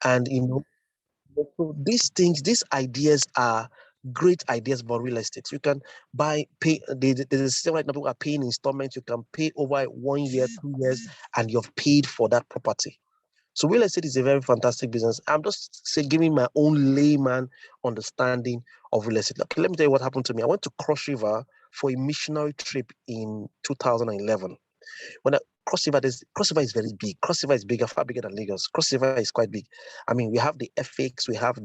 And so these ideas are great ideas about real estate. You can pay. There's a system right now. People are paying installments. You can pay over 1 year, 2 years, and you've paid for that property. So real estate is a very fantastic business. I'm just giving my own layman understanding of real estate. Okay, let me tell you what happened to me. I went to Cross River for a missionary trip in 2011. When Cross River is very big. Cross River is bigger, far bigger than Lagos. Cross River is quite big. I mean, we have the FX, we have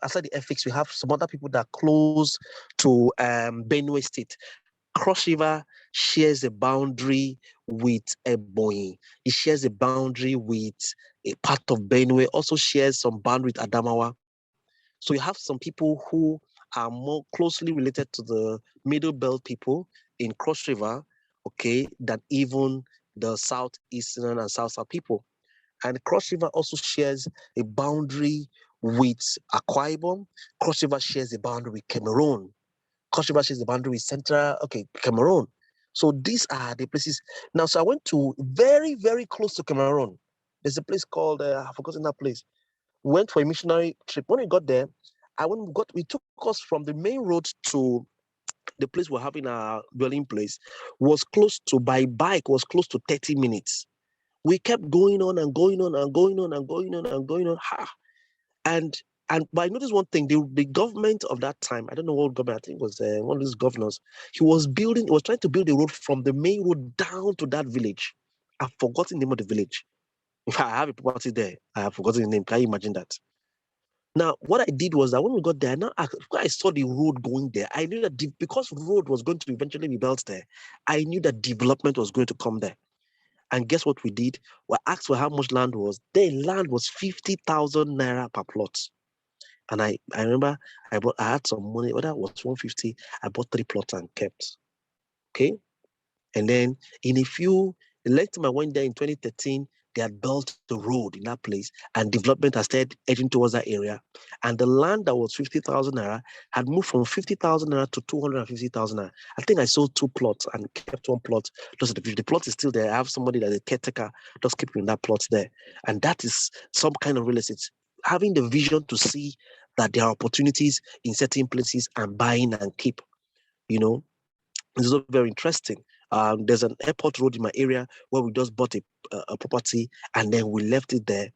aside the FX, we have some other people that are close to Benue State. Cross River shares a boundary with Ebonyi. It shares a boundary with a part of Benue, also shares some boundary with Adamawa. So you have some people who are more closely related to the Middle Belt people in Cross River, okay, than even the Southeastern and South people. And Cross River also shares a boundary with Akwa Ibom. Cross River shares a boundary with Cameroon. Cross River shares the boundary with Central, Cameroon. So these are the places. Now, so I went to very, very close to Cameroon. There's a place called, I've forgotten that place. We went for a missionary trip. When we got there, we took us from the main road to the place we're having our dwelling place, was close to, by bike, was close to 30 minutes. We kept going on and going on and going on and going on and going on. But I noticed one thing, the government of that time, I don't know what government, I think it was one of these governors, he was trying to build a road from the main road down to that village. I've forgotten the name of the village. In fact, I have a property there. I have forgotten the name. Can you imagine that? Now, what I did was that when we got there, I saw the road going there. I knew that because road was going to eventually be built there, I knew that development was going to come there. And guess what we did? We asked for how much land was. The land was 50,000 naira per plot. And I remember I had some money, whether it was 150, I bought 3 plots and kept. Okay. And then the next time I went there in 2013, they had built the road in that place and development has started edging towards that area. And the land that was 50,000 naira had moved from 50,000 naira to 250,000 naira. I think I sold 2 plots and kept 1 plot. The plot is still there. I have somebody that is a caretaker just keeping that plot there. And that is some kind of real estate. Having the vision to see that there are opportunities in certain places and buying and keep, it's also very interesting. There's an airport road in my area where we just bought a property and then we left it there.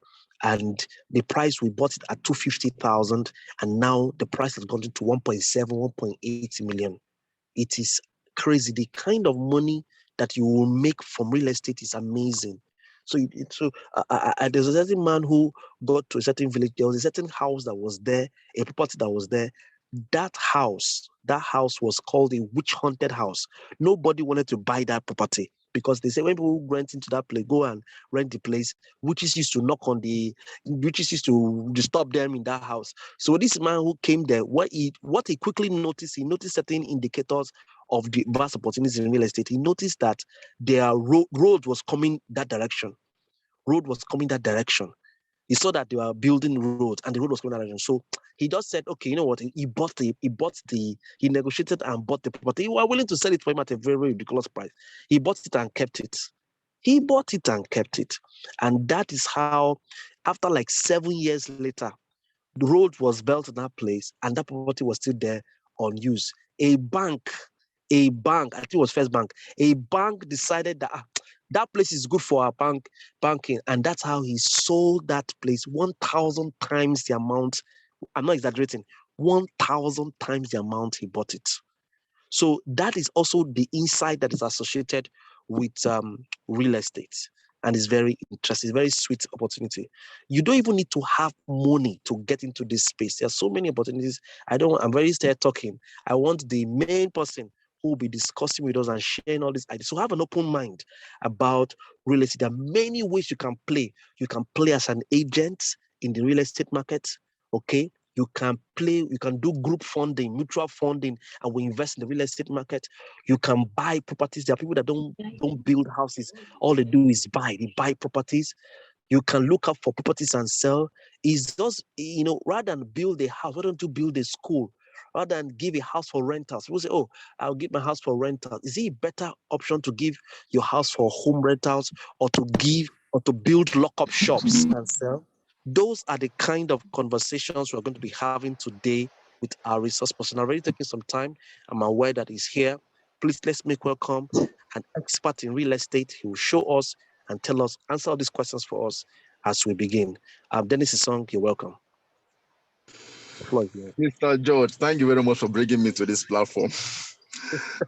And the price, we bought it at 250,000, and now the price has gone to 1.7, 1.8 million. It is crazy. The kind of money that you will make from real estate is amazing. So there's a certain man who got to a certain village. There was a certain house that was there, a property that was there. That house was called a witch-haunted house. Nobody wanted to buy that property because they say when people rent into that place, go and rent the place, witches used used to disturb them in that house. So this man who came there, what he quickly noticed, he noticed certain indicators of the vast opportunities in real estate. He noticed that their road was coming that direction. He saw that they were building roads and the road was coming that direction. So he just said, okay, you know what? He negotiated and bought the property. He was willing to sell it for him at a very, very ridiculous price. He bought it and kept it. And that is how, after like 7 years later, the road was built in that place and that property was still there on use. A bank, I think it was First Bank, a bank decided that that place is good for our banking. And that's how he sold that place 1,000 times the amount. I'm not exaggerating, 1,000 times the amount he bought it. So that is also the insight that is associated with real estate. And it's very interesting, it's very sweet opportunity. You don't even need to have money to get into this space. There are so many opportunities. I'm very scared talking. I want the main person who will be discussing with us and sharing all these ideas. So have an open mind about real estate. There are many ways you can play. You can play as an agent in the real estate market, okay? You can do group funding, mutual funding, and we invest in the real estate market. You can buy properties. There are people that don't build houses. All they do is buy. They buy properties. You can look up for properties and sell. It's just, rather than build a house, why don't you build a school? Rather than give a house for rentals. People say, oh, I'll give my house for rentals. Is it a better option to give your house for home rentals or to build lock-up shops and sell? Those are the kind of conversations we're going to be having today with our resource person. Already taking some time. I'm aware that he's here. Please let's make welcome an expert in real estate. He will show us and tell us, answer all these questions for us as we begin. Dennis Isong, you're welcome. The floor is yours. Mr. George, thank you very much for bringing me to this platform.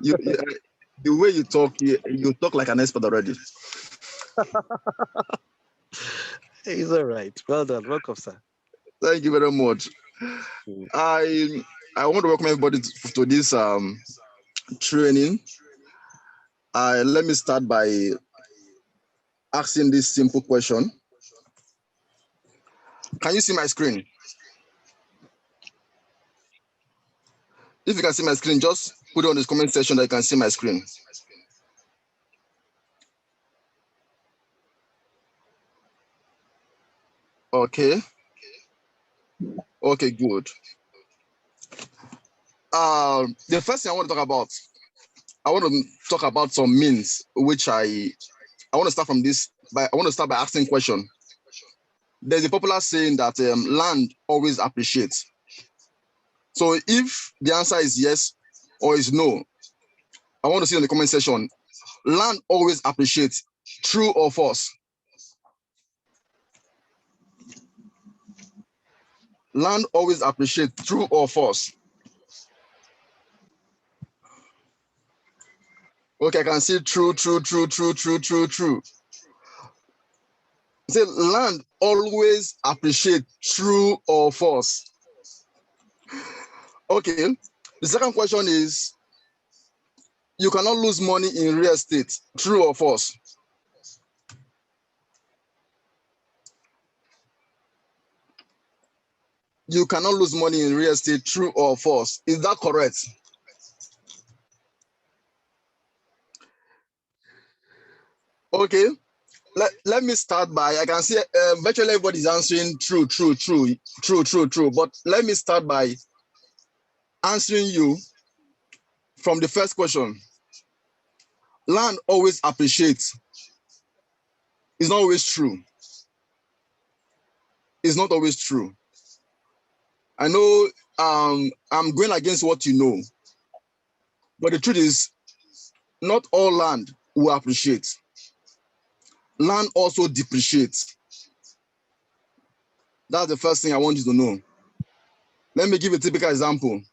The way you talk like an expert already. It's all right. Well done. Welcome, sir. Thank you very much. I want to welcome everybody to this training. Let me start by asking this simple question. Can you see my screen? If you can see my screen, just put it on the comment section that you can see my screen. Okay. Okay, good. The first thing I want to talk about some means, which I want to start from this. I want to start by asking a question. There's a popular saying that land always appreciates. So if the answer is yes or is no, I want to see in the comment section, land always appreciates, true or false? Land always appreciates, true or false? Okay, I can see true. Say land always appreciate, true or false? Okay, the second question is, you cannot lose money in real estate, true or false? You cannot lose money in real estate, true or false? Is that correct? Okay, let me start by, I can see virtually everybody is answering true. But let me start by answering you from the first question. Land always appreciates. It's not always true. It's not always true. I know I'm going against what you know, but the truth is, not all land will appreciate. Land also depreciates. That's the first thing I want you to know. Let me give a typical example.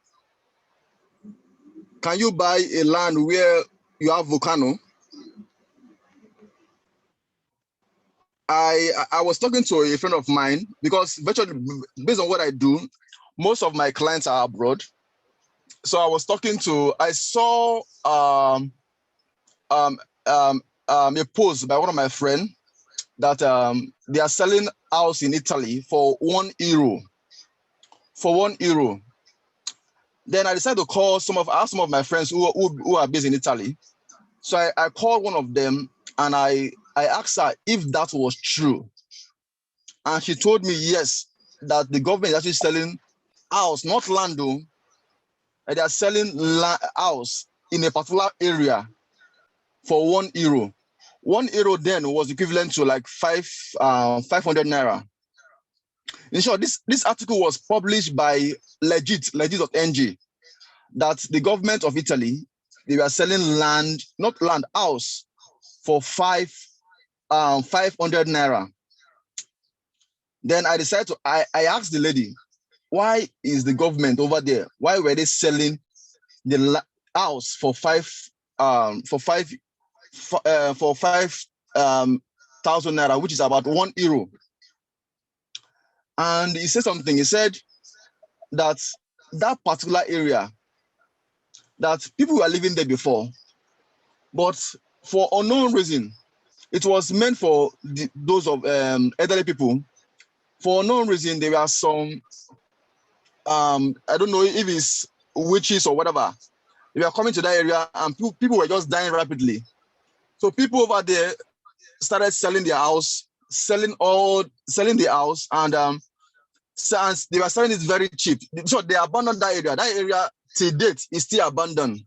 Can you buy a land where you have volcano? I was talking to a friend of mine, because virtually based on what I do, most of my clients are abroad. So I saw a post by one of my friends that they are selling house in Italy for €1. For €1. Then I decided to ask some of my friends who are based in Italy. So I called one of them and I asked her if that was true. And she told me yes, that the government is actually selling house, not land though. They are selling house in a particular area for €1. €1 then was equivalent to like 500 naira. In short, this article was published by legit.ng, that the government of Italy, they were selling house for 500 naira. Then I decided I asked the lady, why is the government over there? Why were they selling the house for 5,000 naira, which is about €1? And he said something. He said that particular area, that people were living there before, but for unknown reason, it was meant for those of elderly people. For unknown reason, there were some, I don't know if it's witches or whatever. They were coming to that area and people were just dying rapidly. So people over there started selling their house, selling the house, and since they were selling it very cheap. So they abandoned that area. That area to date is still abandoned.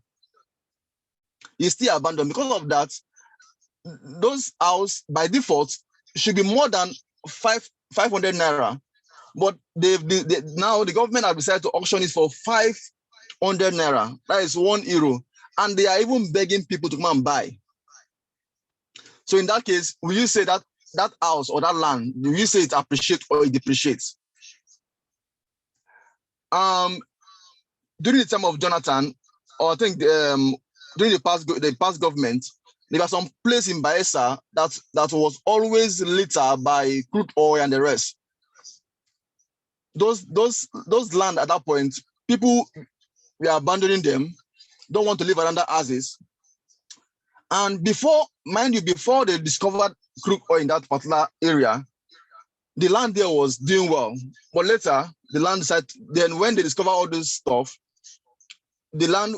It's still abandoned. Because of that, those houses by default should be more than 500 naira, but now the government have decided to auction it for 500 naira. That is €1, and they are even begging people to come and buy. So in that case, will you say that that house or that land, do you say it appreciates or it depreciates? During the time of Jonathan, or I think during the past government, there was some place in Bayelsa that was always littered by crude oil and the rest. Those land at that point, people were abandoning them, don't want to live around the houses. And before they discovered crude oil in that particular area, the land there was doing well. But later, the land decided, then when they discover all this stuff, the land,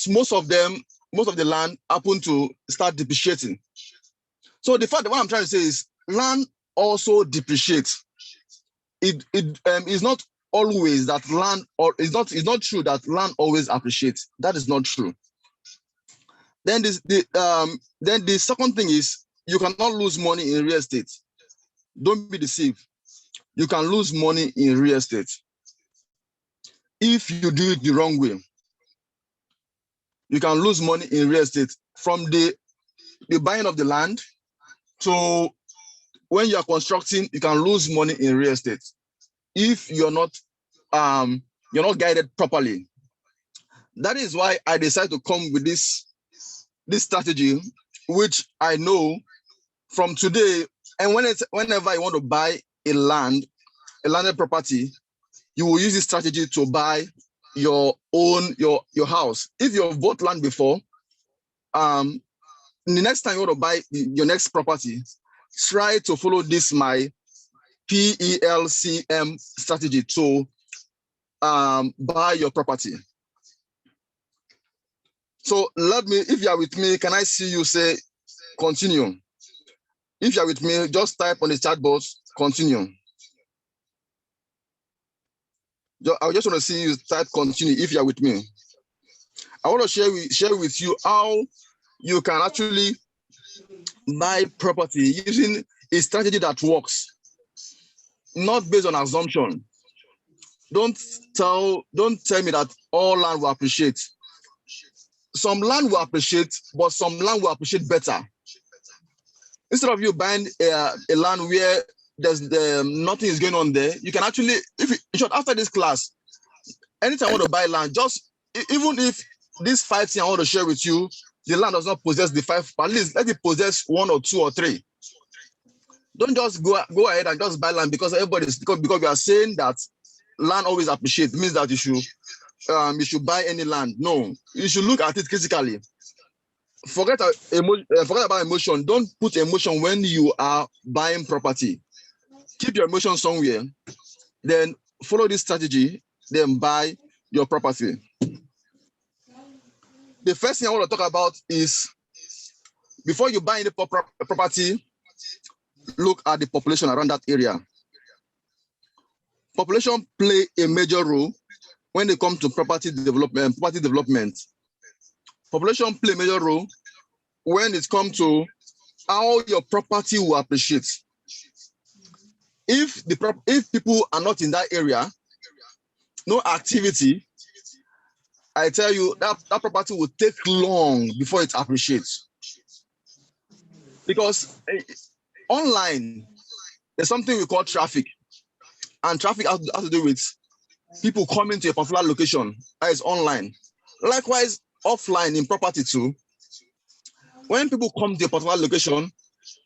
most of the land happened to start depreciating. So the fact that what I'm trying to say is land also depreciates. It is not always that land, or it's not true that land always appreciates. That is not true. Then the second thing is you cannot lose money in real estate. Don't be deceived. You can lose money in real estate if you do it the wrong way. You can lose money in real estate from the buying of the land to when you are constructing. You can lose money in real estate if you're not guided properly. That is why I decided to come with this strategy, which I know from today. And whenever you want to buy a landed property, you will use this strategy to buy your house. If you've bought land before, the next time you want to buy your next property, try to follow this my PELCM strategy to buy your property. So if you are with me, can I see you say continue? If you are with me, just type on the chat box continue. I just want to see you type continue if you are with me. I want to share with you how you can actually buy property using a strategy that works, not based on assumption. Don't tell me that all land will appreciate. Some land will appreciate, but some land will appreciate better. Instead of you buying a land where there's nothing is going on there, you can actually, after this class, anytime I want to buy land, just even if this 5 things I want to share with you, the land does not possess the 5, at least let it possess 1 or 2 or 3. Don't just go ahead and just buy land because because we are saying that land always appreciates. Means that you should buy any land. No, you should look at it critically. Forget about emotion. Don't put emotion when you are buying property. Keep your emotion somewhere. Then follow this strategy. Then buy your property. The first thing I want to talk about is before you buy any property, look at the population around that area. Population play a major role when it comes to property development. Population play a major role when it comes to how your property will appreciate. If people are not in that area, no activity, I tell you that property will take long before it appreciates. Because online, there's something we call traffic. And traffic has to do with people coming to a particular location that is online. Likewise, offline in property too. When people come to a particular location,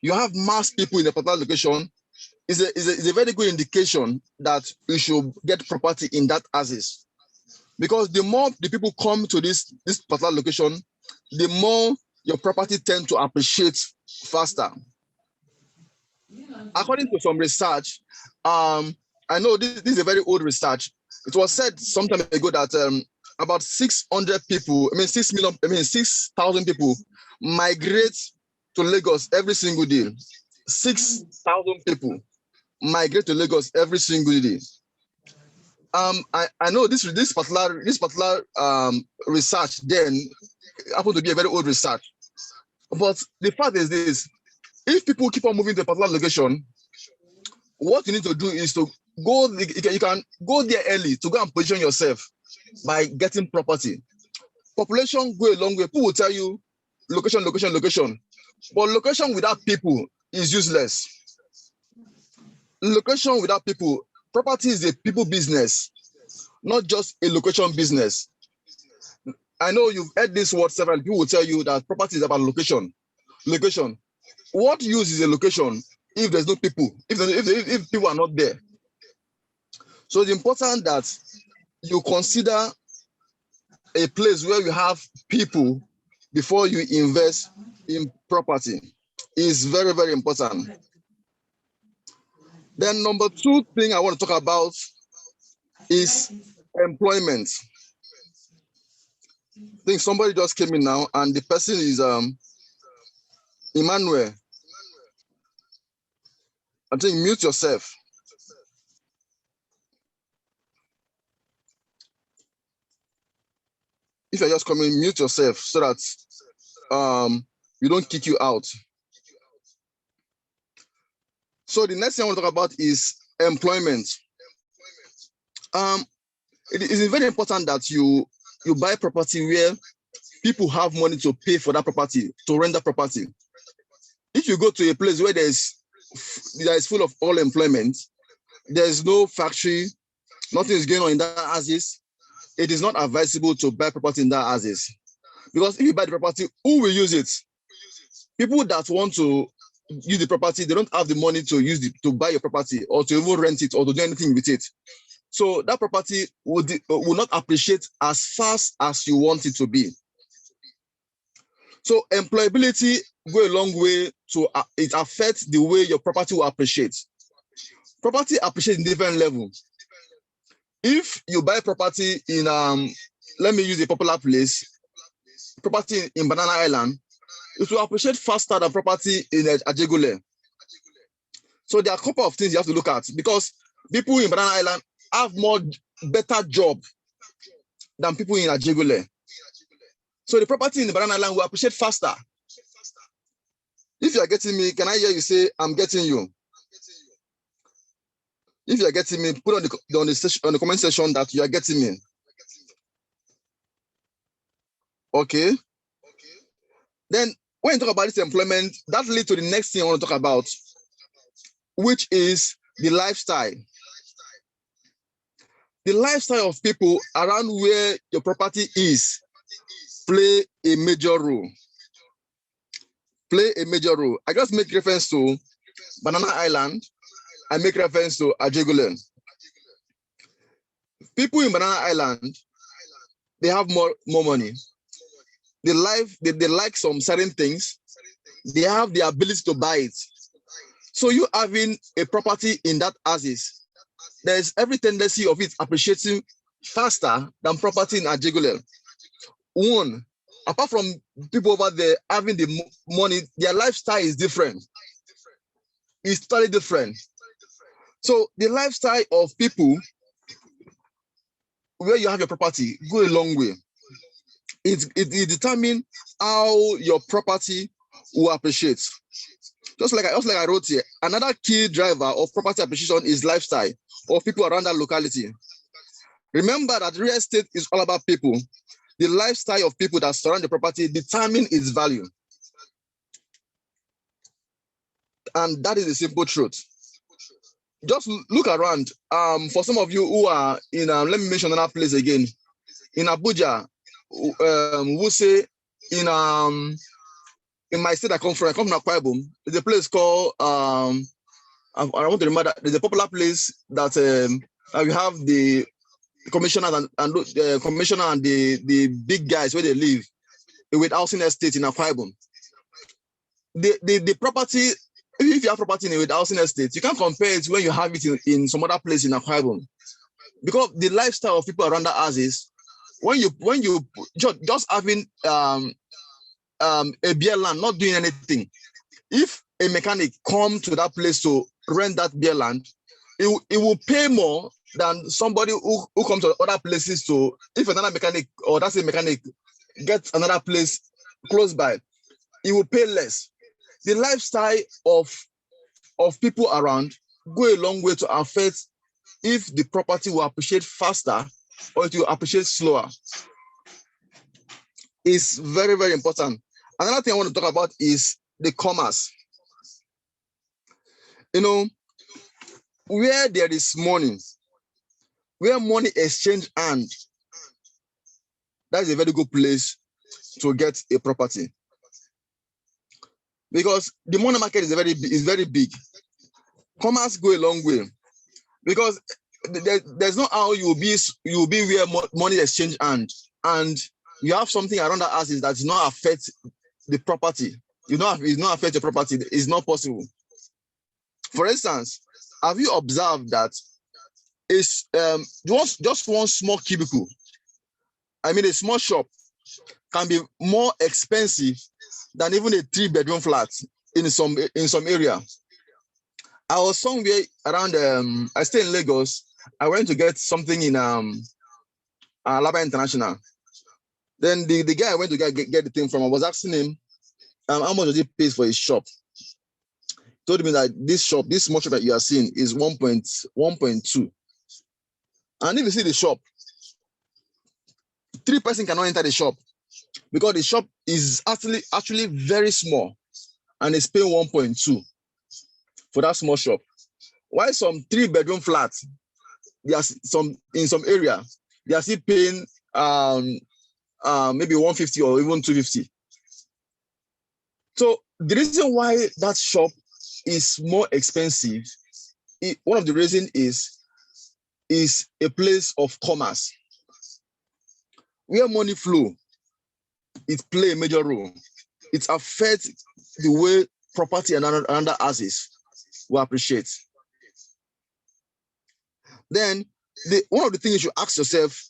you have mass people in a particular location, is a very good indication that you should get property in that axis. Because the more the people come to this particular location, the more your property tend to appreciate faster. According to some research, I know this is a very old research. It was said some time ago that about 600 people, 6,000 people migrate to Lagos every single day. 6,000 people migrate to Lagos every single day. I know this particular research then happened to be a very old research. But the fact is this: if people keep on moving to a particular location, what you need to do is to go, you can go there early to go and position yourself by getting property. Population go a long way. People will tell you location, location, location. But location without people is useless. Location without people, property is a people business, not just a location business. I know you've heard this word several people will tell you that property is about location. Location. What use is a location if there's no people, if people are not there? So it's important that you consider a place where you have people before you invest in property. Is very, very important. Then number two thing I want to talk about is employment. I think somebody just came in now, and the person is Emmanuel. I think mute yourself. If you're just coming, mute yourself so that we don't kick you out. So the next thing I want to talk about is employment. It is very important that you buy property where people have money to pay for that property, to rent that property. If you go to a place where that is full of all employment, there's no factory, nothing is going on in that houses, it is not advisable to buy property in that houses. Because if you buy the property, who will use it? People that want to use the property, they don't have the money to buy your property or to even rent it or to do anything with it. So that property will not appreciate as fast as you want it to be. So employability go a long way to it affects the way your property will appreciate. Property appreciates in different levels. If you buy property in let me use a popular place, property in Banana Island, it will appreciate faster than property in Ajegule. So there are a couple of things you have to look at, because people in Banana Island have better job than people in Ajegule. So the property in the Banana Island will appreciate faster. If you are getting me, can I hear you say, I'm getting you? If you are getting me, put on the comment section that you are getting me. Okay. Then when you talk about this employment, that leads to the next thing I want to talk about, which is the lifestyle. The lifestyle of people around where your property is play a major role. Play a major role. I just make reference to Banana Island. I make reference to Ajegule. People in Banana Island, they have more money. They like some certain things. They have the ability to buy it. So you having a property in that houses, there's every tendency of it appreciating faster than property in Ajegule. One, apart from people over there having the money, their lifestyle is different. It's totally different. So the lifestyle of people where you have your property go a long way. It determines how your property will appreciate. Just like I wrote here, another key driver of property appreciation is lifestyle of people around that locality. Remember that real estate is all about people. The lifestyle of people that surround the property determine its value. And that is the simple truth. Just look around. For some of you who are in, let me mention another place again. In Abuja, we'll say in my state I come from Akwa Ibom, there's a place called I want to remember that there's a popular place that we have the commissioner and the commissioner and the big guys where they live with housing estate in Akwa Ibom. The property, if you have property in with housing estate, you can't compare it when you have it in some other place in Akwa Ibom, because the lifestyle of people around the houses, when you just having a beer land, not doing anything. If a mechanic come to that place to rent that beer land, it will pay more than somebody who comes to other places to, if another mechanic or that's a mechanic gets another place close by, it will pay less. The lifestyle of people around go a long way to affect if the property will appreciate faster or it will appreciate slower. It's very, very important. Another thing I want to talk about is the commerce. You know, where there is money, where money exchange hand, that is a very good place to get a property. Because the money market is very big. Commerce go a long way. Because there's no how you will be where money exchange hand, and you have something around that asset that does not affect the property. It's not affect the property. It's not possible. For instance, have you observed that it's just one small cubicle, I mean a small shop, can be more expensive than even a 3-bedroom flat in some area. I was somewhere around I stay in Lagos. I went to get something in Alaba International. Then the guy I went to get the thing from, I was asking him how much does he pay for his shop. He told me that this small shop that you are seeing is 1.2. And if you see the shop, 3 persons cannot enter the shop because the shop is actually very small and it's paying 1.2 for that small shop. Why some 3-bedroom flats, in some area, they are still paying maybe 150 or even 250. So the reason why that shop is more expensive, one of the reasons is a place of commerce. Where money flow, it plays a major role. It affects the way property and other assets will appreciate. Then one of the things you should ask yourself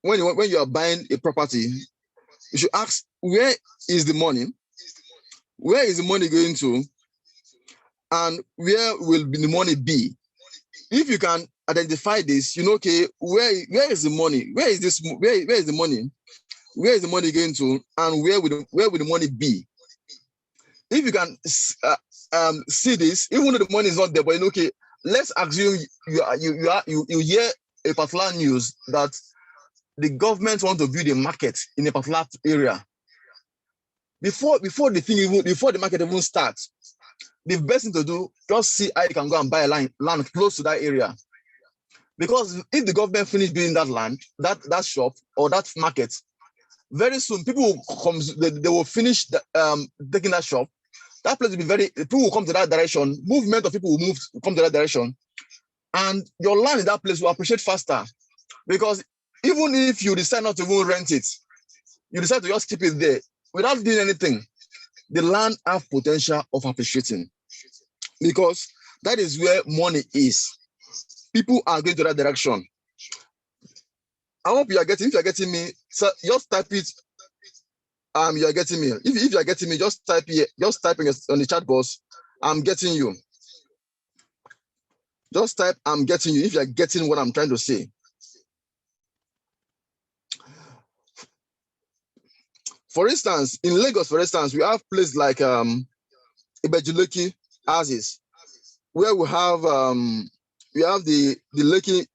when you are buying a property, you should ask, where is the money? Where is the money going to? And where will the money be? If you can identify this, you know, okay, where is the money? Where is the money? Where is the money going to? And where will the money be? If you can see this, even though the money is not there, but you know, okay, let's assume you hear a particular news that the government want to build a market in a particular area. Before the market even starts, the best thing to do, just see how you can go and buy land close to that area. Because if the government finish building that land, that shop or that market, very soon people will come, they will finish taking that shop. That place will be people will come to that direction. Movement of people will come to that direction, and your land in that place will appreciate faster. Because even if you decide not to even rent it, you decide to just keep it there without doing anything, the land have potential of appreciating, because that is where money is. People are going to that direction. I hope you are getting. If you are getting me, so just type it. You are getting me. If you are getting me, just type here. Just type on the chat box. I'm getting you. Just type I'm getting you if you are getting what I'm trying to say. For instance, in Lagos, we have places like Ibejuleki houses, where we have the Lekki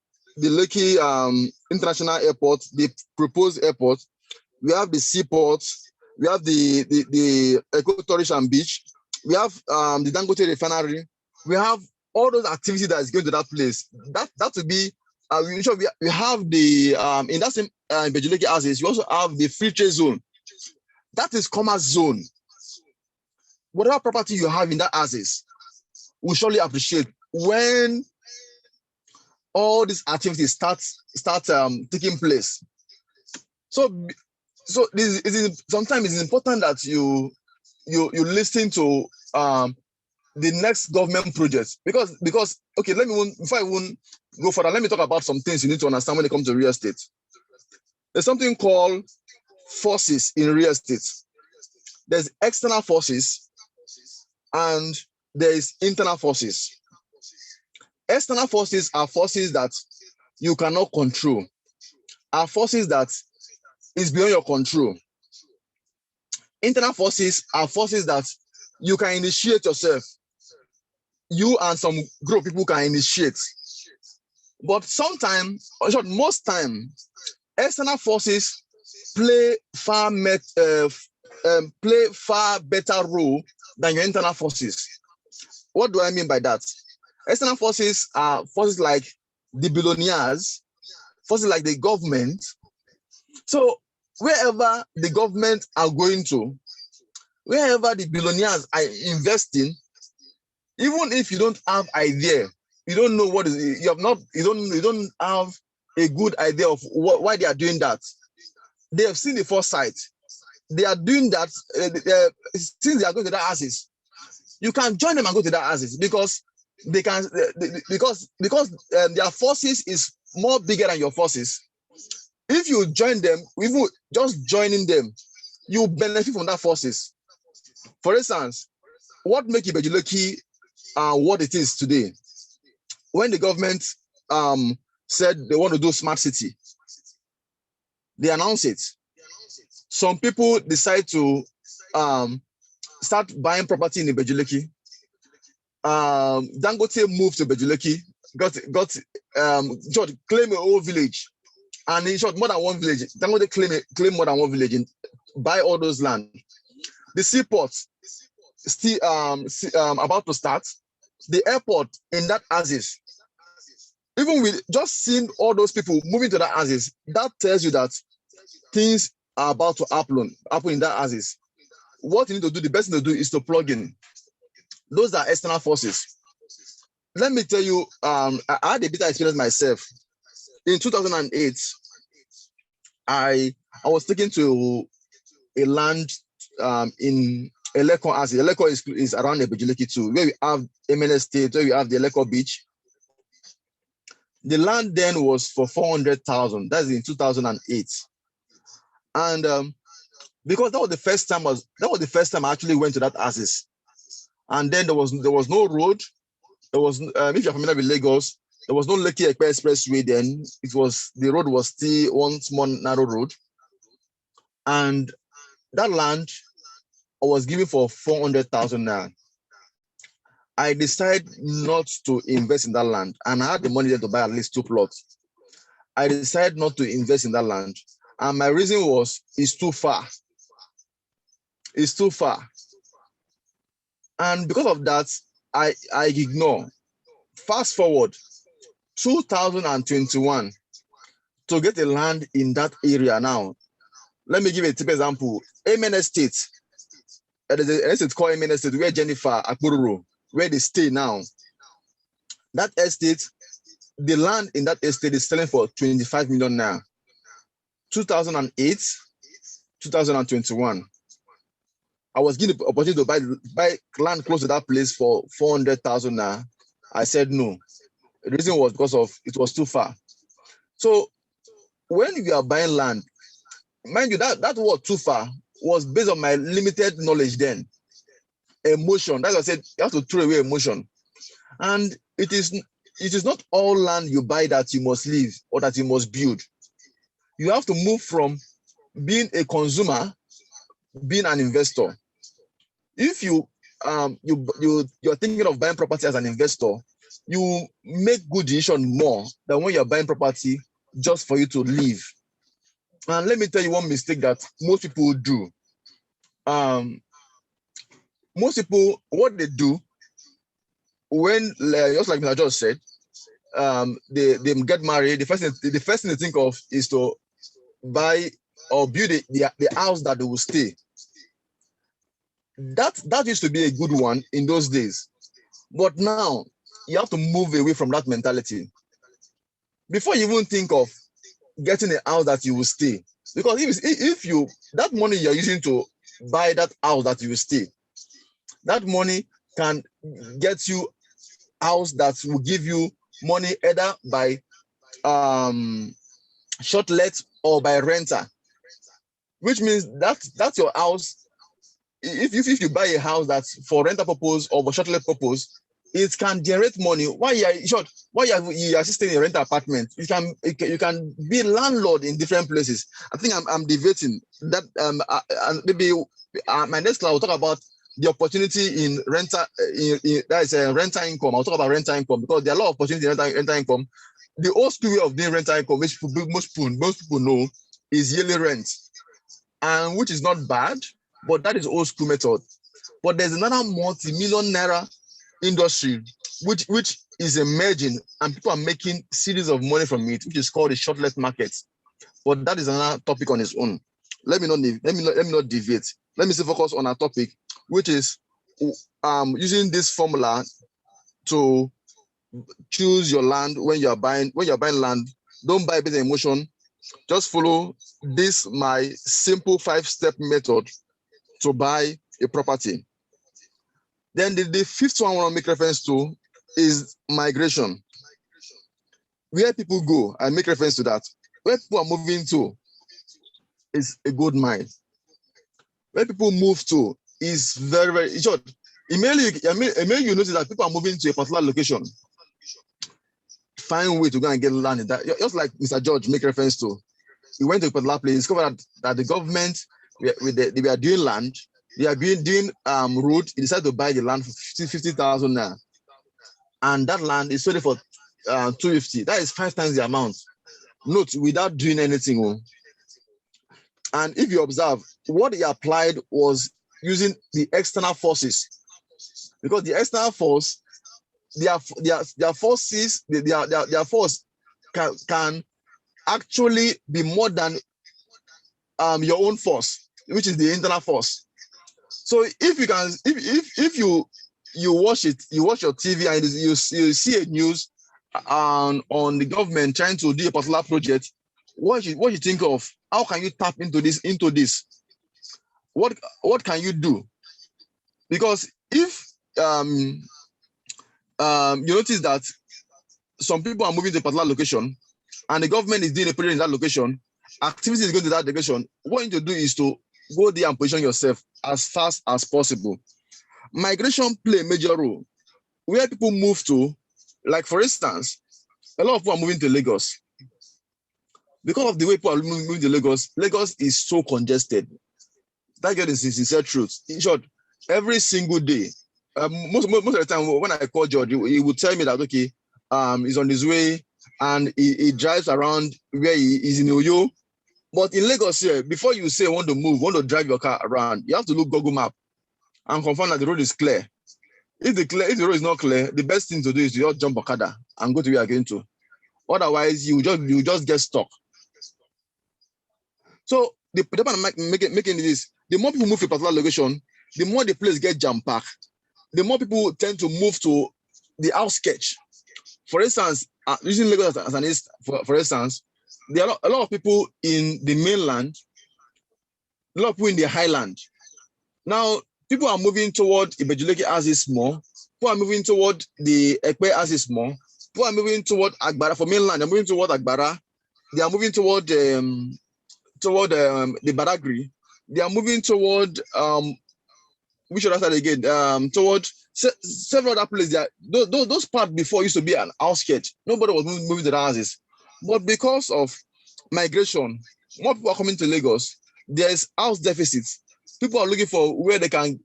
International Airport, the proposed airport. We have the seaport. We have the Eco-tourism beach. We have the Dangote refinery. We have all those activities that is going to that place. That would be we have the in that same Ibejuleki houses. You also have the free trade zone. That is commerce zone. Whatever property you have in that houses will surely appreciate when all these activities start taking place. So sometimes it's important that you listen to the next government project, because okay, before I even go further, let me talk about some things you need to understand when it comes to real estate. There's something called forces in real estate. There's external forces and there is internal forces. External forces are forces that you cannot control, are forces that is beyond your control. Internal forces are forces that you can initiate yourself. you and some group of people can initiate. But sometimes, or short, most time, external forces play far better role than your internal forces. What do I mean by that? External forces are forces like the billionaires, forces like the government. So wherever the government are going to, wherever the billionaires are investing, even if you don't have idea, you don't know what is, you don't have a good idea of why they are doing that. They have seen the foresight. They are doing that since they are going to that axis. You can join them and go to that axis because they can because their forces is more bigger than your forces. If you join them, even just joining them, you benefit from that forces. For instance, what makes Ibejuloki what it is today? When the government said they want to do smart city, they announced it. Some people decide to start buying property in Ibejuloki. Dangote moved to Ibejuloki, got George claim a whole village, and in short, more than one village. Dangote claim more than one village and buy all those land. The seaport still about to start. The airport in that axis. Even with just seeing all those people moving to that axis, that tells you that things are about to happen in that axis. What you need to do, the best thing to do is to plug in. Those are external forces. Let me tell you, I had a bit of experience myself. In 2008, I was taken to a land in Eleko axis. Eleko is around Ibejuloki too, where we have MNS State, where we have the Eleko Beach. The land then was for 400,000. That's in 2008, and because that was the first time I actually went to that axis. And then there was no road. There was if you're familiar with Lagos, there was no Lekki Expressway then. The road was still one small narrow road, and that land I was given for 400,000 naira. I decided not to invest in that land, and I had the money there to buy at least 2 plots. I decided not to invest in that land, and my reason was it's too far. It's too far, and because of that, I ignore. Fast forward, 2021, to get a land in that area now. Let me give a typical example. MNS State, there's an estate called MNS State where Jennifer Akpururu, where they stay now. That estate, the land in that estate is selling for 25 million now. 2008, 2021. I was given the opportunity to buy land close to that place for 400,000 now. I said no. The reason was because of it was too far. So when you are buying land, mind you, that was too far was based on my limited knowledge then. Emotion. That's why I said you have to throw away emotion. And it is not all land you buy that you must live or that you must build. You have to move from being a consumer, being an investor. If you're thinking of buying property as an investor, you make good decision more than when you're buying property just for you to live. And let me tell you one mistake that most people do. Most people, what they do when, just like Mr. George said, they get married, the first thing they think of is to buy or build the house that they will stay. That used to be a good one in those days. But now, you have to move away from that mentality. Before you even think of getting a house that you will stay, because if you that money you're using to buy that house that you will stay, that money can get you house that will give you money either by short let or by renter, which means that's your house. If you buy a house that's for rental purpose or for short let purpose, it can generate money. Why you are assisting in a rental apartment? You can be landlord in different places. I think I'm debating that. Maybe my next class will talk about the opportunity in rental, that is rental income. I'll talk about rental income because there are a lot of opportunity in rental income. The old school way of doing rental income, which most people know, is yearly rent, and which is not bad, but that is old school method. But there's another multi-million naira industry which is emerging, and people are making series of money from it, which is called the short-let market. But that is another topic on its own. Let me not deviate. Let me focus on our topic, which is using this formula to choose your land when you're buying land. Don't buy based on emotion. Just follow this my simple 5-step method to buy a property. Then the fifth one I want to make reference to is migration. Where people go, I make reference to that. Where people are moving to is a gold mine. Where people move to is very, very short. Immediately you notice that people are moving to a particular location. Find a way to go and get land in that. Just like Mr. George make reference to. He went to a particular place, discovered that the government they were doing land, they are doing road. He decided to buy the land for 50,000 naira. And that land is sold for 250. That is 5 times the amount. Note, without doing anything. And if you observe, what he applied was using the external forces, because the external force, their forces, their force can actually be more than your own force, which is the internal force. So if you can, if you watch it, you watch your TV and you see a news on the government trying to do a particular project, what you think of? How can you tap into this? What can you do? Because if you notice that some people are moving to a particular location and the government is doing a project in that location, activity is going to that location, what you need to do is to go there and position yourself as fast as possible. Migration play a major role. Where people move to, like for instance, a lot of people are moving to Lagos. Because of the way people are moving to Lagos, Lagos is so congested. That is the sincere truth. In short, every single day, most of the time when I call George, he would tell me that, okay, he's on his way and he drives around where he is in Oyo. But in Lagos here, before you say want to drive your car around, you have to look Google Map and confirm that the road is clear. If the road is not clear, the best thing to do is to just jump Okada and go to where you're going to. Otherwise, you just get stuck. So the point I'm making this, the more people move to a particular location, the more the place gets jam-packed. The more people tend to move to the outskirts. For instance, using Lagos as an for instance, there are a lot of people in the mainland, a lot of people in the highland. Now, people are moving toward Ibejuleke as is more. People are moving toward the Ekpe as is more. People are moving toward Agbara for mainland. They're moving toward Agbara. They are moving toward the Badagry. They are moving toward which other side again? Toward several other places. Those parts before used to be an outskirt. Nobody was moving to the houses. But because of migration, more people are coming to Lagos. There's house deficits. People are looking for where they can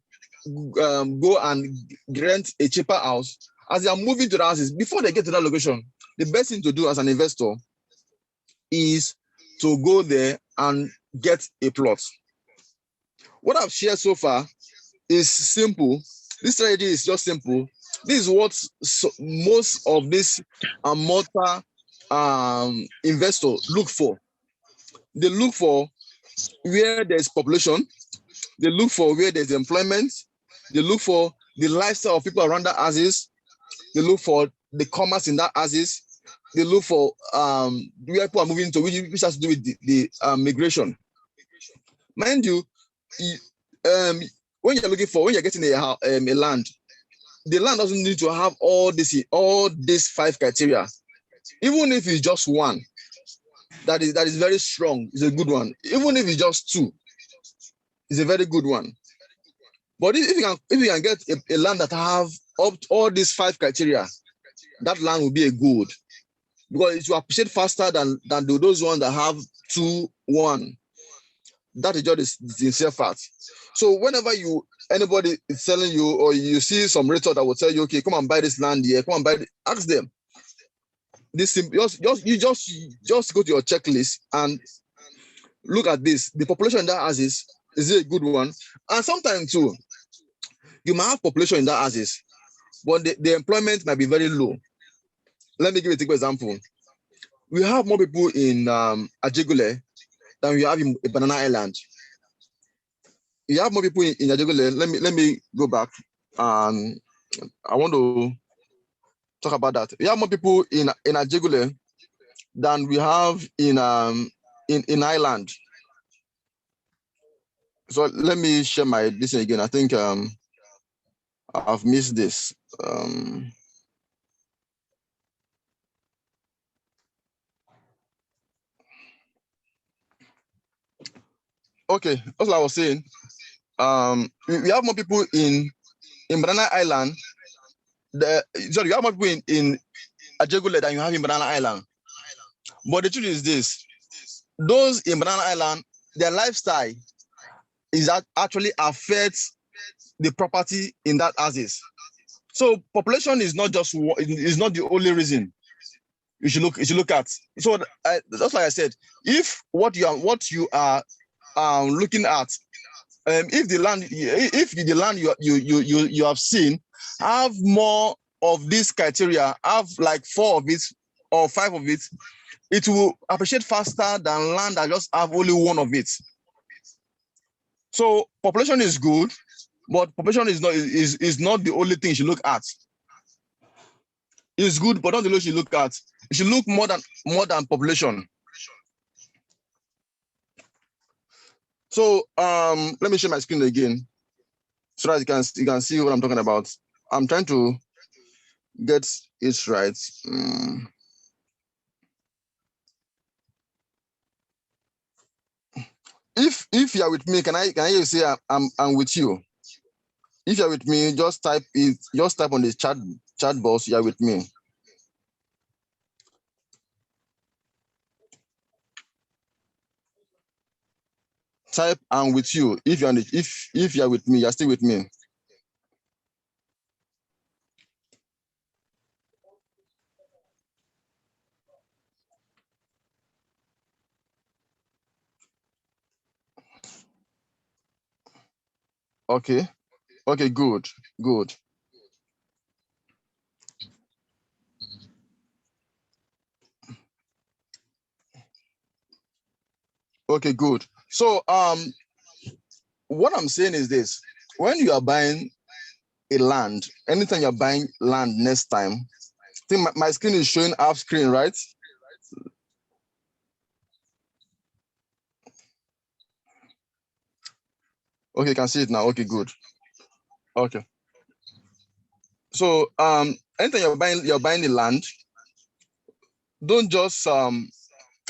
go and rent a cheaper house. As they are moving to the houses, before they get to that location, the best thing to do as an investor is to go there and get a plot. What I've shared so far is simple. This strategy is just simple. This is what most of these mortar investors look for. They look for where there's population. They look for where there's employment. They look for the lifestyle of people around that houses. They look for the commerce in that houses. They look for where people are moving to, which has to do with the migration. Mind you, when you're getting a land, the land doesn't need to have all these 5 criteria. Even if it's just one, that is very strong, it's a good one. Even if it's just 2, it's a very good one. But if you can get a land that have all these 5 criteria, that land will be a good, because it will appreciate faster than those ones that have 2, 1. That is just the sincere fact. So whenever you anybody is telling you, or you see some realtor that will tell you, okay, come and buy this land here, come and buy it, ask them. This you just go to your checklist and look at this. The population in that house is it a good one? And sometimes too, you might have population in that houses, but the employment might be very low. Let me give you a typical example. We have more people in Ajegule than we have in Banana Island. You have more people in Ajegule. Let me go back. I want to talk about that. We have more people in Ajegule than we have in Island. So let me share my this again. I think I've missed this. Okay, that's what I was saying. We have more people in Banana Island. Sorry, you have more people in Ajegule than you have in Banana Island. But the truth is this: those in Banana Island, their lifestyle is that actually affects the property in that houses. So population is not just is not the only reason you should look at. So that's like I said, if what you are looking at, if the land you have seen have more of this criteria, have like 4 of it or 5 of it, it will appreciate faster than land that just have only 1 of it. So population is good, but population is not the only thing you should look at. It's good, but not the only thing you look at. You should look more than population. So let me share my screen again so that you can see what I'm talking about. I'm trying to get it right. If you are with me, can I hear you say I'm with you? If you're with me, just type it. Just type on the chat box. You're with me. Type "I'm with you." If you're with me, you're still with me. Okay. Okay. Good. Good. Okay. Good. So what I'm saying is this: when you are buying a land, anytime you're buying land next time, I think my screen is showing half screen, right? Okay, you can see it now. Okay, good. Okay. So anytime you're buying the land, don't just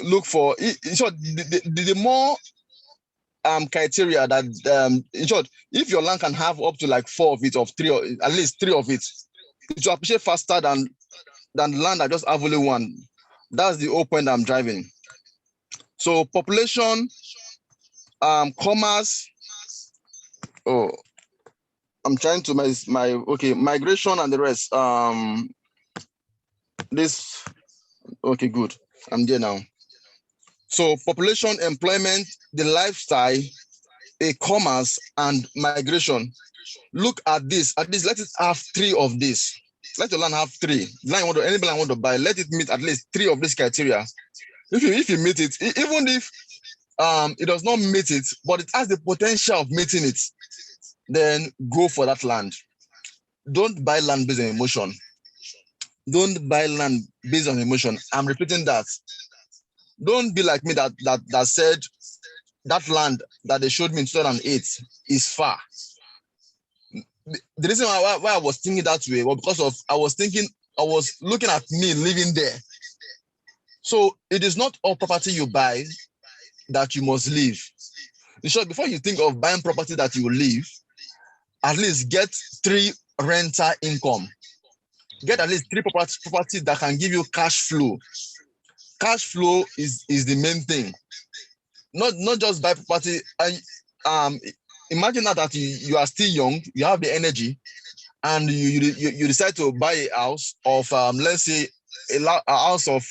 look for in short the more criteria that in short, if your land can have up to like 4 of it, of 3, or at least 3 of it, it will appreciate faster than land that just have only 1. That's the whole point I'm driving. So population, commerce. Oh, I'm trying to my okay, migration and the rest. This okay, good. I'm there now. So population, employment, the lifestyle, e-commerce, and migration. Look at this. At least let it have 3 of this. Let your land have 3. Anybody want to buy, let it meet at least 3 of these criteria. If you meet it, even if it does not meet it, but it has the potential of meeting it, then go for that land. Don't buy land based on emotion. Don't buy land based on emotion. I'm repeating that. Don't be like me that said that land that they showed me in 2008 is far. The reason why I was thinking that way was because of I was looking at me living there. So it is not all property you buy that you must live. In short, before you think of buying property that you will live, at least get 3 rental income. Get at least 3 property that can give you cash flow. Cash flow is the main thing. Not just buy property. imagine now that you are still young, you have the energy, and you decide to buy a house of let's say a house of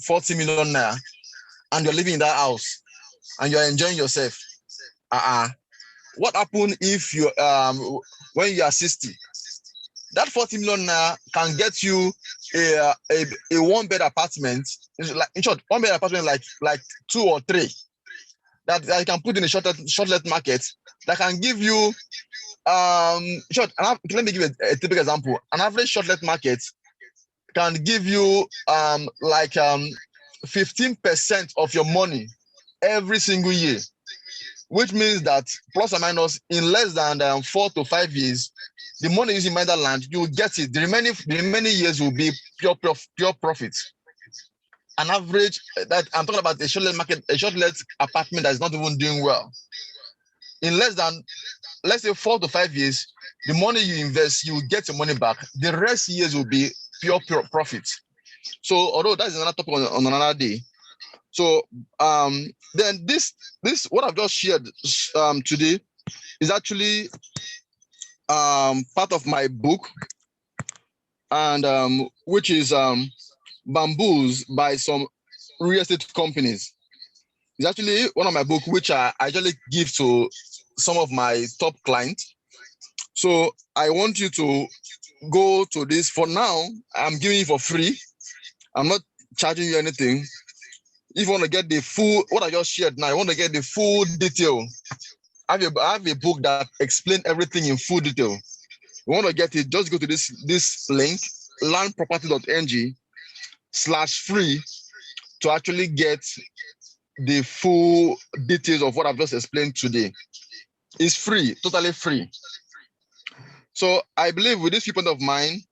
40 million naira, and you're living in that house and you're enjoying yourself. What happens if you when you are 60? That 40 million naira can get you a one-bed apartment. Like, in short, one-bed apartment like 2 or 3 that you can put in a shortlet market that can give you short. Let me give you a typical example. An average shortlet market can give you 15% of your money every single year, which means that plus or minus in less than 4 to 5 years, the money using by that land, you will get it. The remaining years will be pure profit. An average that I'm talking about a shortlet market, a shortlet apartment that is not even doing well. In less than, let's say 4 to 5 years, the money you invest, you will get your money back. The rest years will be pure profit. So although that is another topic on another day. So then this what I've just shared today is actually part of my book, and which is Bamboos by some real estate companies. It's actually one of my books which I actually give to some of my top clients. So I want you to go to this. For now, I'm giving you for free. I'm not charging you anything. If you want to get the full, what I just shared now, I want to get the full detail. I have a book that explains everything in full detail. You want to get it, just go to this link, learnproperty.ng/free, to actually get the full details of what I've just explained today. It's free, totally free. So I believe with this viewpoint of mine,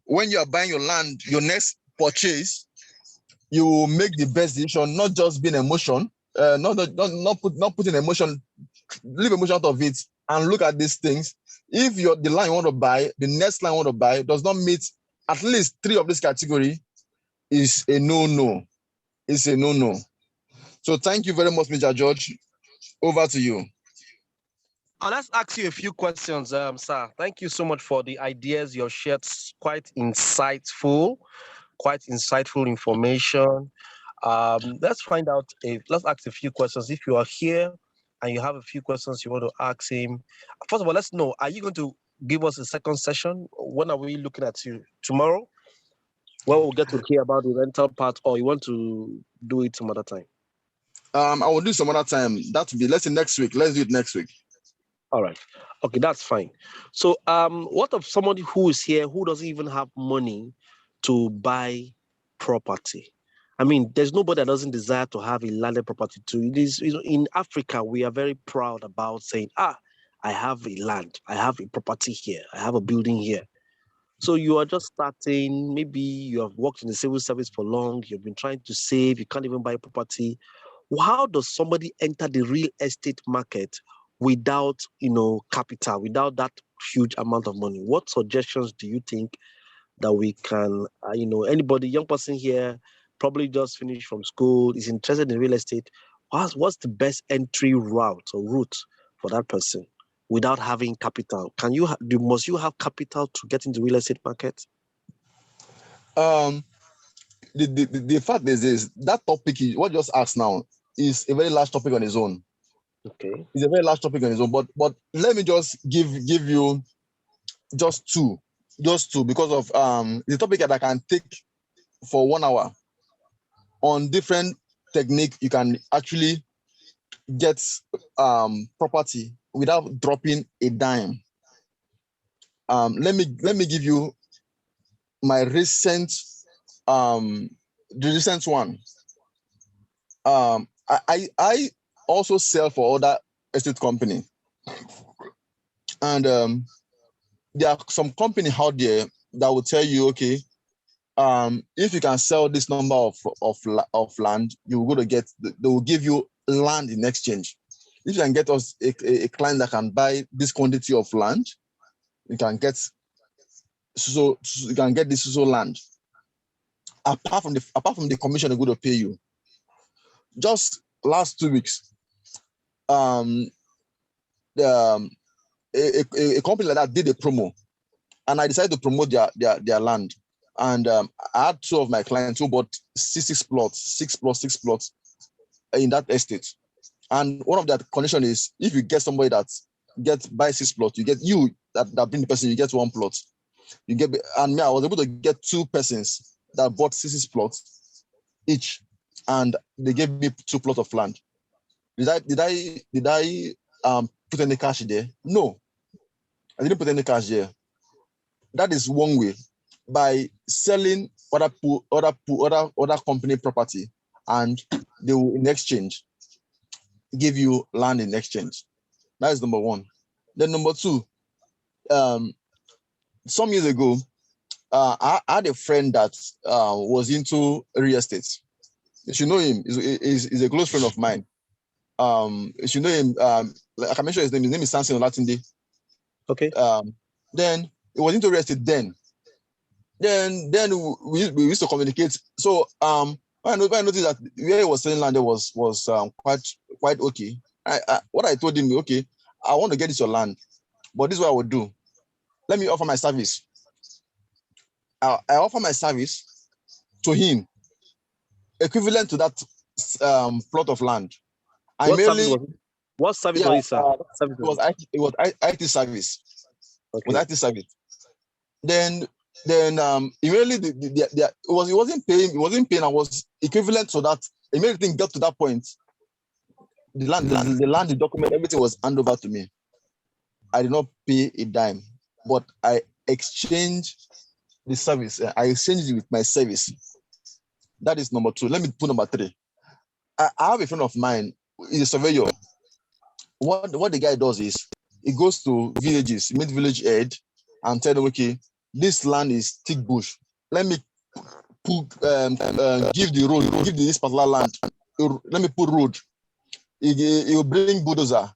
when you are buying your land, your next purchase, you will make the best decision, not just being emotion, not putting emotion, leave emotion out of it, and look at these things. If the line you want to buy, the next line you want to buy does not meet at least 3 of this category, is a no-no. It's a no-no. So thank you very much, Mr. George. Over to you. Let's ask you a few questions, sir. Thank you so much for the ideas you shared. Quite insightful information. Let's ask a few questions. If you are here and you have a few questions you want to ask him, first of all, let's know, are you going to give us a second session? When are we looking at you? Tomorrow? Well, we'll get to hear about the rental part, or you want to do it some other time? I will do some other time. That will be, let's say next week. Let's do it next week. All right. Okay, that's fine. So what of somebody who is here who doesn't even have money to buy property? I mean, there's nobody that doesn't desire to have a landed property too. It is, in Africa, we are very proud about saying, I have a land, I have a property here, I have a building here. So you are just starting, maybe you have worked in the civil service for long, you've been trying to save, you can't even buy property. How does somebody enter the real estate market without, capital, without that huge amount of money? What suggestions do you think that we can, anybody, young person here, probably just finished from school, is interested in real estate, what's the best entry route or route for that person without having capital? Must you have capital to get into real estate market? The fact is this, that topic, what you just asked now, is a very large topic on its own. Okay. It's a very large topic on its own, but let me just give you just two, because of the topic that I can take for 1 hour on different technique. You can actually get property without dropping a dime. Let me give you my recent the recent one. I also sell for other estate company, and there are some company out there that will tell you, okay, if you can sell this number of land, you go to get, they will give you land in exchange. If you can get us a client that can buy this quantity of land, you can get this land. Apart from the commission they're going to pay you. Just last 2 weeks, a company like that did a promo, and I decided to promote their land. And I had two of my clients who bought six plots in that estate. And one of that condition is if you get somebody that buy 6 plots, you get that bring the person, you get 1 plot. You get, and me, I was able to get 2 persons that bought 6 plots each, and they gave me 2 plots of land. Did I put any cash there? No, I didn't put any cash there. That is one way, by selling other company property, and they will in exchange give you land in exchange. That is number one. Then number two, some years ago, I had a friend that was into real estate. You should know him. He's a close friend of mine. You should know him. Like I mentioned his name. His name is Samson Olatinde. Okay. Then he was into real estate. Then we used to communicate. So when I noticed that where he was selling land there was quite okay. What I told him, okay, I want to get this your land, but this is what I would do. Let me offer my service. I offer my service to him, equivalent to that plot of land. What service was it, sir? It was IT service. Okay. It was IT service. Then immediately it wasn't paying. I was equivalent to that. Immediately thing got to that point. The land, the document, everything was handed over to me. I did not pay a dime, but I exchanged the service. I exchanged it with my service. That is number 2. Let me put number 3. I have a friend of mine. He's a surveyor. What the guy does is he goes to villages, meet village head, and tell them, okay, this land is thick bush. Let me give this particular land. Let me put road. He will bring bulldozer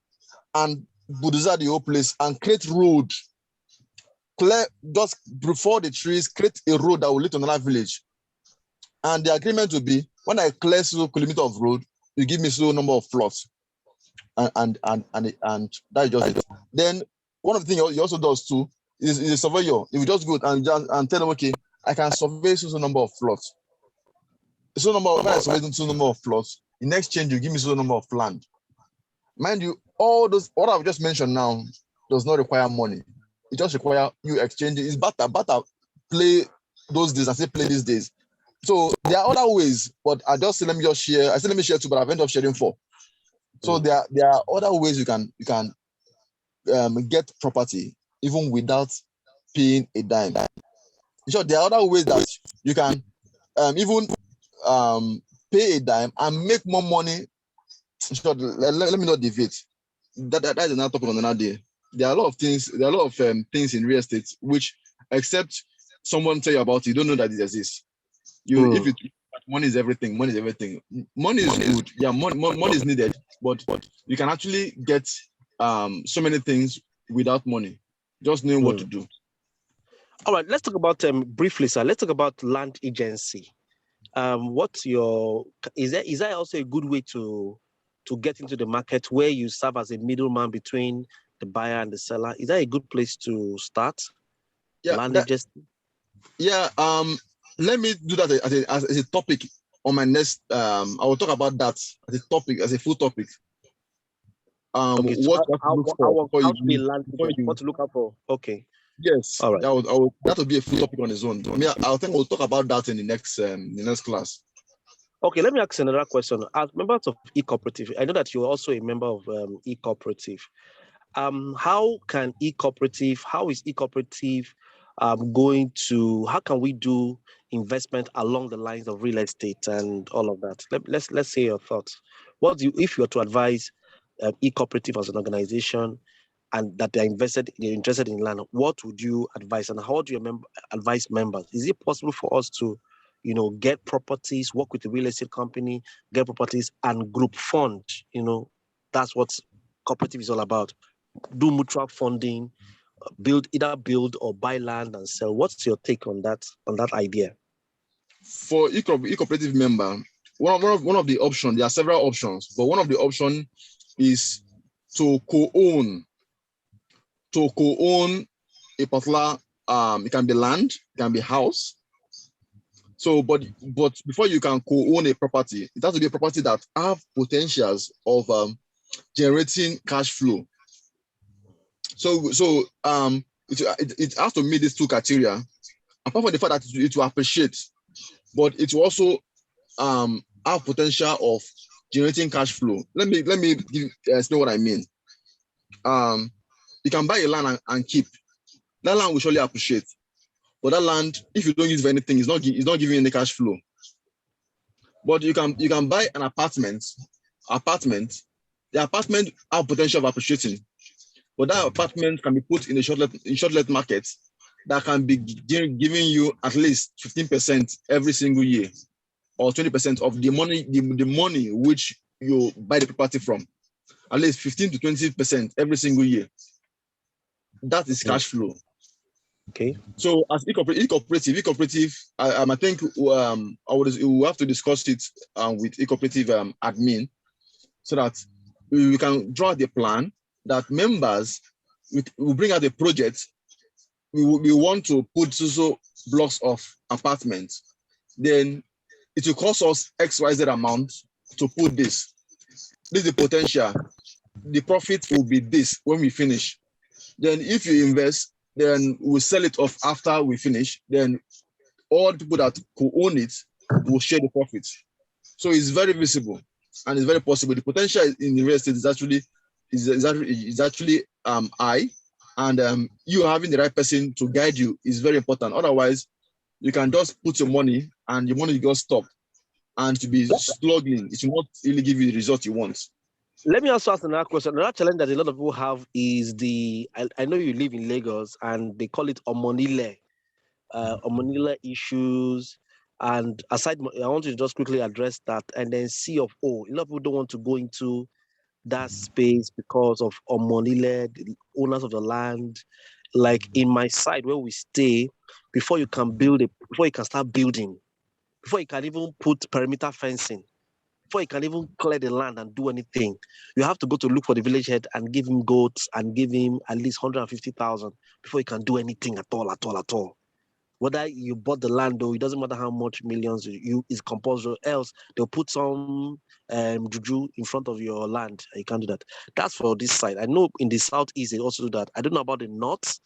and bulldozer the whole place and create road. Clear just before the trees, create a road that will lead to another village. And the agreement will be, when I clear so kilometer of road, you give me so number of plots. And that is just it. Then one of the things he also does too is a surveyor. He will just go and tell them, okay, I can survey so number of plots. So when I survey so number of plots, in exchange you give me so number of land. Mind you, all what I've just mentioned now does not require money. It just requires you exchanging. It's better play those days and say play these days. So there are other ways, but I just say let me share. I said let me share 2, but I've ended up sharing 4. So there are other ways you can get property even without paying a dime. In short, there are other ways that you can even pay a dime and make more money. In short, let me not deviate. That is another topic on another day. There are a lot of things. There are a lot of things in real estate which, except someone tell you about, you don't know that it exists. If you money is everything. Money is everything. Money is good. Yeah, money is needed, but you can actually get so many things without money, just knowing what to do. All right, let's talk about briefly, sir. Let's talk about land agency. Is that also a good way to get into the market where you serve as a middleman between the buyer and the seller? Is that a good place to start? Yeah, land agency. Yeah. Let me do that as a topic on my next. I will talk about that as a topic, as a full topic. Okay, so what to look out for? Okay. Yes. All right. That will be a full topic on its own. I think we'll talk about that in the next class. Okay, let me ask another question. As members of eCooperative, I know that you're also a member of eCooperative. How is eCooperative how can we do investment along the lines of real estate and all of that? Let's say your thoughts. If you were to advise eCooperative as an organization and that they're interested in land, what would you advise and how do you advise members? Is it possible for us to get properties, work with a real estate company, get properties and group fund? That's what cooperative is all about. Do mutual funding, either build or buy land and sell. What's your take on that idea? For eCooperative member, one of the options, there are several options, but one of the options is to co-own to co-own a particular, it can be land, it can be house. So, but before you can co-own a property, it has to be a property that have potentials of generating cash flow. So it has to meet these two criteria. Apart from the fact that it will appreciate, but it will also have potential of generating cash flow. Let me explain what I mean. You can buy a land and keep. That land will surely appreciate, but that land, if you don't use it for anything, it's not giving you any cash flow. But you can buy an apartment. The apartment have potential of appreciating, but that apartment can be put in a short-let market that can be giving you at least 15% every single year, or 20% of the money which you buy the property from, at least 15 to 20% every single year. That is cash flow. Okay. So as ecooperative, I think we'll have to discuss it with ecooperative admin, so that we can draw the plan that members will bring out a project. We want to put so blocks of apartments. Then it will cost us XYZ amount to put this. This is the potential. The profit will be this when we finish. Then if you invest, then we'll sell it off after we finish. Then all the people that could own it will share the profits. So it's very visible and it's very possible. The potential in the real estate is actually high, and you having the right person to guide you is very important. Otherwise, you can just put your money and your money will stop, and to be struggling, it will not really give you the result you want. Let me also ask another question. Another challenge that a lot of people have is I know you live in Lagos and they call it omonile issues. And aside, I want to just quickly address that. And then C of O. A lot of people don't want to go into that space because of omonile, the owners of the land. Like in my side where we stay, before you can start building, before you can even put perimeter fencing, before you can even clear the land and do anything, you have to go to look for the village head and give him goats and give him at least 150,000 before you can do anything at all. Whether you bought the land, though, it doesn't matter how much millions you is compulsory. Else they'll put some juju in front of your land. You can't do that. That's for this side. I know in the southeast they also do that. I don't know about the north,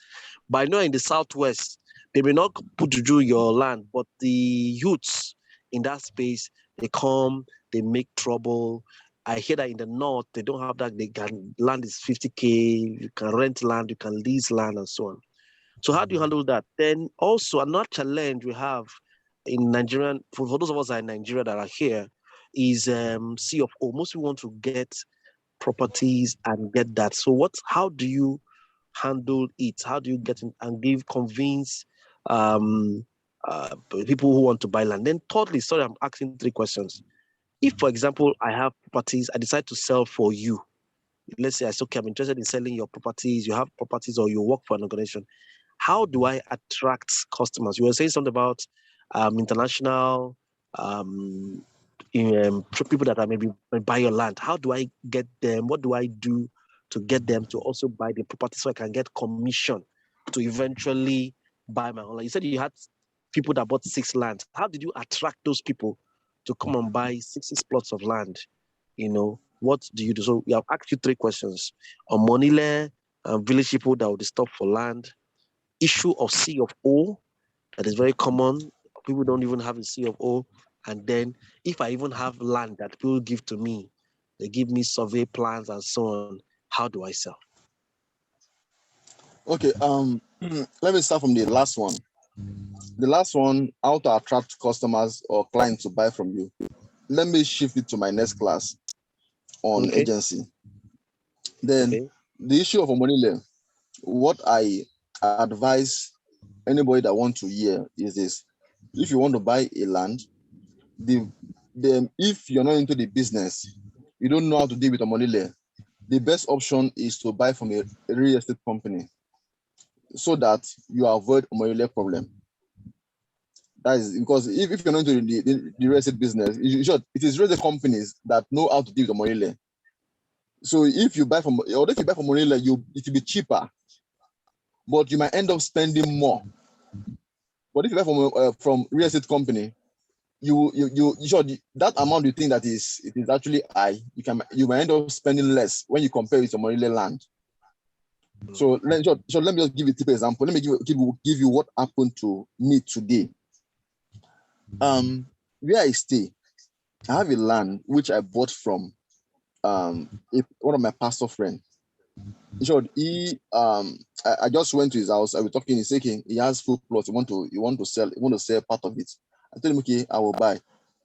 but I know in the southwest they may not put juju your land, but the youths in that space, they come, they make trouble. I hear that in the north they don't have that. Land is 50K. You can rent land, you can lease land, and so on. So how do you handle that? Then also another challenge we have in Nigerian, for those of us that are in Nigeria that are here, is C of O. Most people want to get properties and get that. So how do you handle it? How do you get in and convince people who want to buy land? Then thirdly, sorry, I'm asking three questions. If, for example, I have properties, I decide to sell for you. Let's say I say, okay, I'm interested in selling your properties. You have properties or you work for an organization. How do I attract customers? You were saying something about international people that are maybe buy your land. How do I get them? What do I do to get them to also buy the property so I can get commission to eventually buy my own land? You said you had people that bought 6 lands. How did you attract those people to come and buy 6 plots of land? What do you do? So we have asked you 3 questions on Monile, village people that would stop for land, issue of C of O that is very common. People don't even have a C of O. And then if I even have land that people give to me, they give me survey plans and so on, how do I sell? Okay, let me start from the last one. The last one, how to attract customers or clients to buy from you. Let me shift it to my next class on agency. Then the issue of Omonile, what I advise anybody that wants to hear is this: if you want to buy a land, if you're not into the business, you don't know how to deal with Omonile, the best option is to buy from a real estate company so that you avoid Omonile problem. That is because if you're not into the real estate business, it is real estate companies that know how to deal with Omonile. So if you buy from Omonile, it will be cheaper but you might end up spending more. But if you buy from real estate company, you sure that amount you think that it is actually high, you might end up spending less when you compare with your Morile land. So let me just give you a typical example. Let me give you what happened to me today. Where I stay, I have a land which I bought from one of my pastor friends. In short, I just went to his house. I was talking. He's saying he has full plot. He want to sell part of it. I told him, okay, I will buy.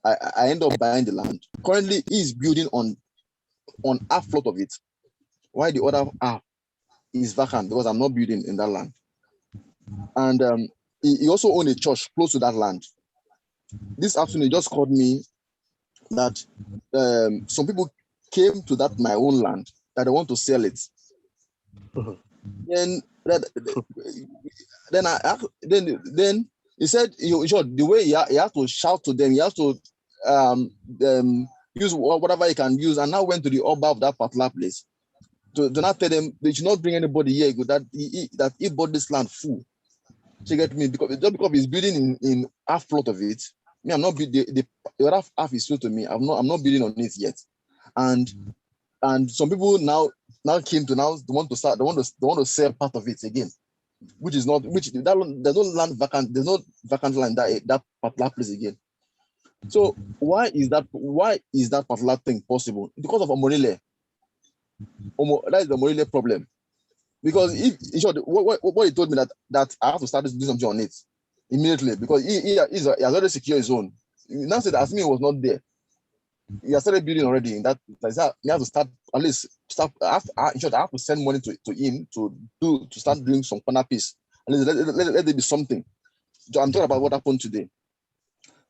I end up buying the land. Currently, he's building on half plot of it, while the other half is vacant because I'm not building in that land. And he also owned a church close to that land. This afternoon, he just called me that some people came to that my own land that they want to sell it. Then he said, the way he has to shout to them, he has to use whatever he can use, and now went to the Oba of that particular place to not tell them they should not bring anybody here that he bought this land full. So you get me? Because he's building in half plot of it. Me, I'm not the other half is sold to me. I'm not building on it yet. And some people now came to want to sell part of it again, there's no land vacant. There's no vacant land that particular place again. So why is that particular thing possible? Because of Omorile. That is the Omorile problem. Because if what he told me that I have to start to do something on it immediately, because he has already secured his own. He now said as me was not there. He has started building already. He has to start at least start. I have to send money to him to start doing some corner piece. At least let there be something. I'm talking about what happened today.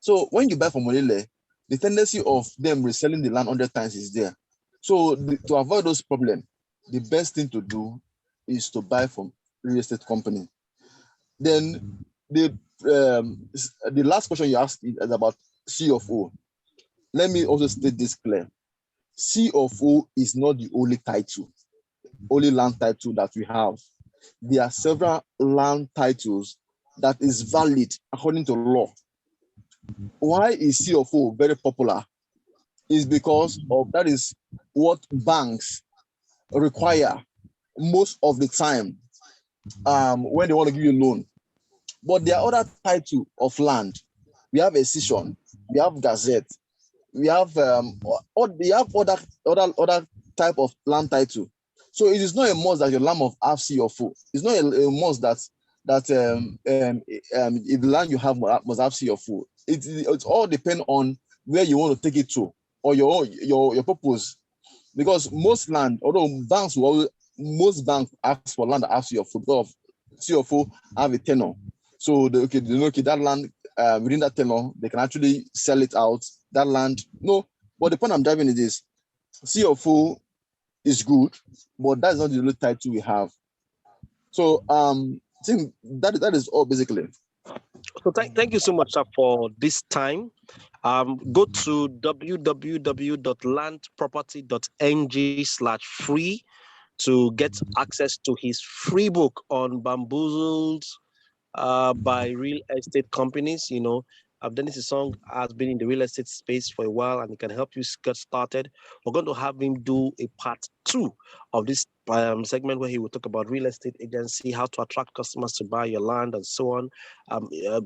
So when you buy from Molile, the tendency of them reselling the land 100 times is there. So to avoid those problems, the best thing to do is to buy from real estate company. Then the last question you asked is about CFO. Let me also state this clear. CFO is not the only land title that we have. There are several land titles that is valid according to law. Why is CFO very popular? Is because of that is what banks require most of the time when they want to give you a loan. But there are other titles of land. We have Escission, we have Gazette, we have other type of land title. So it is not a must that your land must have CFO. It's not a must that if the land you have must have CFO. It all depends on where you want to take it to or your purpose. Because most land, although most banks ask for land that have CFO because CFO have a tenure. So that land within that tenure, they can actually sell it out. That land, no. But the point I'm driving is this: CFO is good, but that's not the only title we have. So I think that is all basically. So thank you so much, sir, for this time. Go to www.landproperty.ng/free to get access to his free book on bamboozled by real estate companies. Dennis' song has been in the real estate space for a while, and it can help you get started. We're going to have him do a part 2 of this segment where he will talk about real estate agency, how to attract customers to buy your land, and so on.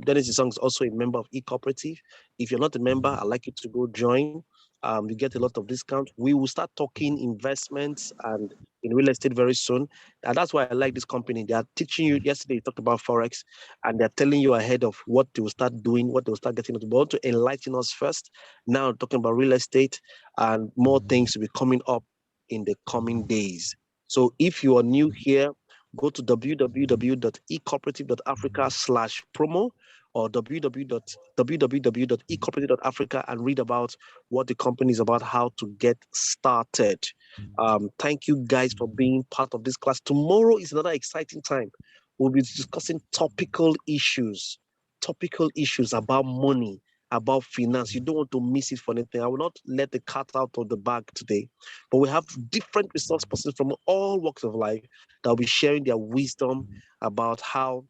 Dennis' song is also a member of eCooperative. If you're not a member, I'd like you to go join. You get a lot of discount. We will start talking investments and in real estate very soon. And that's why I like this company. They are teaching you. Yesterday, you talked about Forex, and they're telling you ahead of what they will start doing, what they will start getting into. But want to enlighten us first. Now talking about real estate and more things will be coming up in the coming days. So if you are new here, go to www.ecooperative.africa/promo or www.ecooperative.africa and read about what the company is about, how to get started. Thank you guys for being part of this class. Tomorrow is another exciting time. We'll be discussing topical issues about money about finance. You don't want to miss it for anything. I will not let the cat out of the bag today, but we have different resource persons from all walks of life that will be sharing their wisdom about how